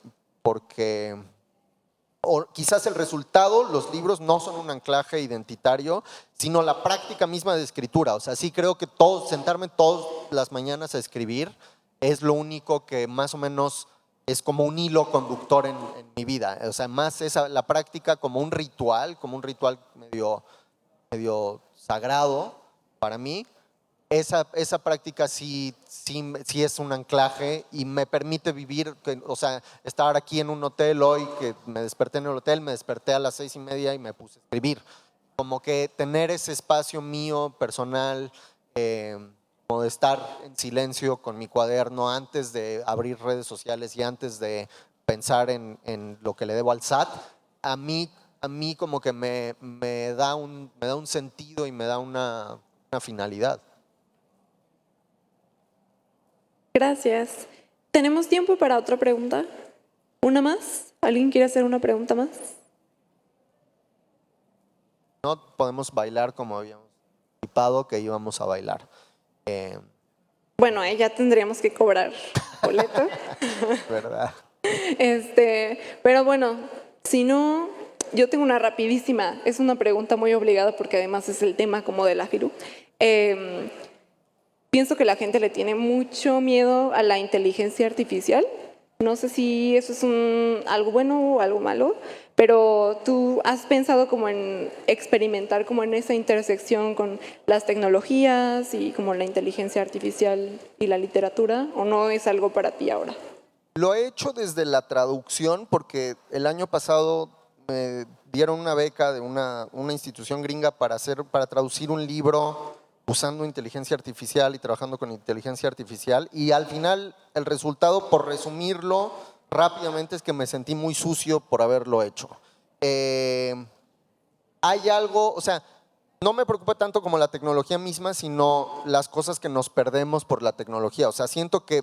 Speaker 1: o quizás el resultado, los libros no son un anclaje identitario, sino la práctica misma de escritura. O sea, sí creo que sentarme todas las mañanas a escribir es lo único que más o menos es como un hilo conductor en mi vida. O sea, más la práctica como un ritual medio sagrado para mí. Esa práctica sí es un anclaje y me permite vivir, o sea, estar aquí en un hotel hoy, que me desperté en el hotel, me desperté a las 6:30 y me puse a escribir. Como que tener ese espacio mío, personal, como de estar en silencio con mi cuaderno antes de abrir redes sociales y antes de pensar en lo que le debo al SAT, a mí como que me da un sentido y me da una finalidad.
Speaker 2: Gracias. ¿Tenemos tiempo para otra pregunta? ¿Una más? ¿Alguien quiere hacer una pregunta más?
Speaker 1: No podemos bailar como habíamos anticipado que íbamos a bailar.
Speaker 2: Bueno, ahí ya tendríamos que cobrar boleto.
Speaker 1: ¿Verdad?
Speaker 2: Pero bueno, si no, yo tengo una rapidísima. Es una pregunta muy obligada porque además es el tema como de la FIRU. Pienso que la gente le tiene mucho miedo a la inteligencia artificial. No sé si eso es algo bueno o algo malo, pero ¿tú has pensado como en experimentar como en esa intersección con las tecnologías y como la inteligencia artificial y la literatura? ¿O no es algo para ti ahora?
Speaker 1: Lo he hecho desde la traducción porque el año pasado me dieron una beca de una institución gringa para traducir un libro usando inteligencia artificial y trabajando con inteligencia artificial, y al final el resultado, por resumirlo rápidamente, es que me sentí muy sucio por haberlo hecho. Hay algo, o sea, no me preocupa tanto como la tecnología misma, sino las cosas que nos perdemos por la tecnología. O sea, siento que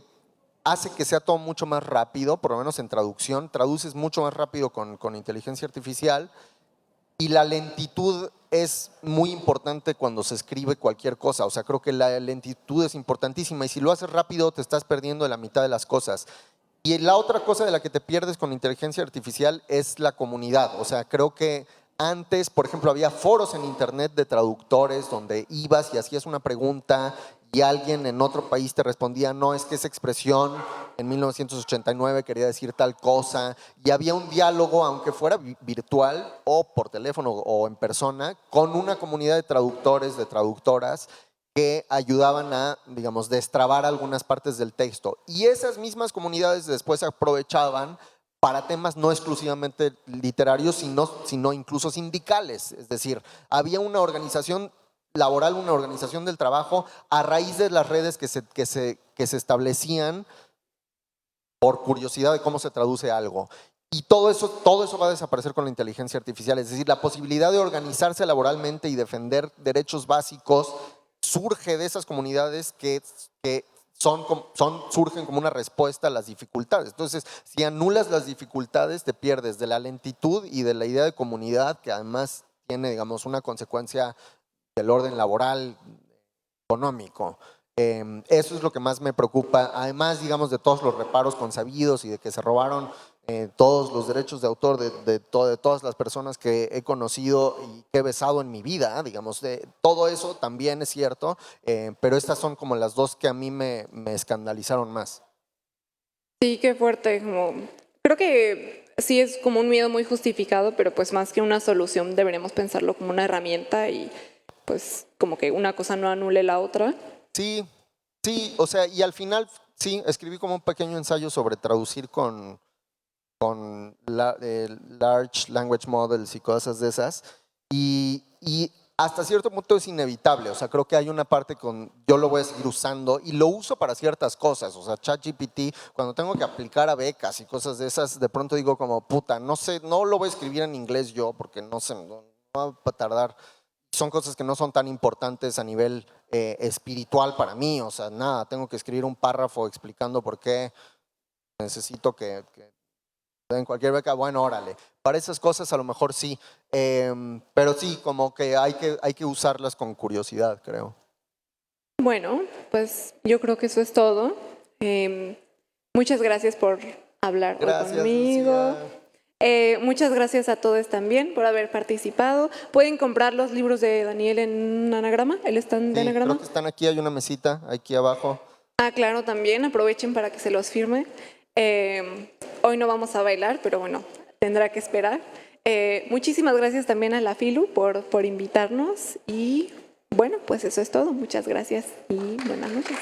Speaker 1: hace que sea todo mucho más rápido, por lo menos en traducción, traduces mucho más rápido con inteligencia artificial. Y la lentitud es muy importante cuando se escribe cualquier cosa. O sea, creo que la lentitud es importantísima y si lo haces rápido te estás perdiendo de la mitad de las cosas. Y la otra cosa de la que te pierdes con inteligencia artificial es la comunidad. O sea, creo que antes, por ejemplo, había foros en internet de traductores donde ibas y hacías una pregunta y alguien en otro país te respondía, no, es que esa expresión en 1989 quería decir tal cosa, y había un diálogo, aunque fuera virtual o por teléfono o en persona, con una comunidad de traductores, de traductoras, que ayudaban a, digamos, destrabar algunas partes del texto. Y esas mismas comunidades después aprovechaban para temas no exclusivamente literarios, sino incluso sindicales. Es decir, había una organización laboral, una organización del trabajo a raíz de las redes que se establecían por curiosidad de cómo se traduce algo. Y todo eso va a desaparecer con la inteligencia artificial. Es decir, la posibilidad de organizarse laboralmente y defender derechos básicos surge de esas comunidades que surgen como una respuesta a las dificultades. Entonces, si anulas las dificultades, te pierdes de la lentitud y de la idea de comunidad, que además tiene, digamos, una consecuencia del orden laboral, económico. Eso es lo que más me preocupa, además, digamos, de todos los reparos consabidos y de que se robaron todos los derechos de autor de todas las personas que he conocido y que he besado en mi vida, digamos, todo eso también es cierto, pero estas son como las dos que a mí me escandalizaron más.
Speaker 2: Sí, qué fuerte. Creo que sí es como un miedo muy justificado, pero pues más que una solución deberíamos pensarlo como una herramienta y pues como que una cosa no anule la otra.
Speaker 1: Sí, o sea, y al final sí, escribí como un pequeño ensayo sobre traducir con large language models y cosas de esas, y hasta cierto punto es inevitable. O sea, creo que hay una parte yo lo voy a seguir usando y lo uso para ciertas cosas. O sea, ChatGPT, cuando tengo que aplicar a becas y cosas de esas, de pronto digo como, puta, no sé, no lo voy a escribir en inglés yo porque no sé, no va a tardar. Son cosas que no son tan importantes a nivel espiritual para mí. O sea, nada, tengo que escribir un párrafo explicando por qué necesito que en cualquier beca, bueno, órale. Para esas cosas a lo mejor sí, pero sí, como que hay que usarlas con curiosidad, creo.
Speaker 2: Bueno, pues yo creo que eso es todo. Muchas gracias por hablar hoy
Speaker 1: Gracias,
Speaker 2: conmigo.
Speaker 1: Lucía.
Speaker 2: Muchas gracias a todos también por haber participado. Pueden comprar los libros de Daniel en Anagrama, el stand de
Speaker 1: Sí,
Speaker 2: Anagrama.
Speaker 1: creo que están aquí, hay una mesita aquí abajo.
Speaker 2: Ah, claro, también aprovechen para que se los firme. Hoy no vamos a bailar, pero bueno, tendrá que esperar. Muchísimas gracias también a la FILU por invitarnos y bueno, pues eso es todo. Muchas gracias y buenas noches.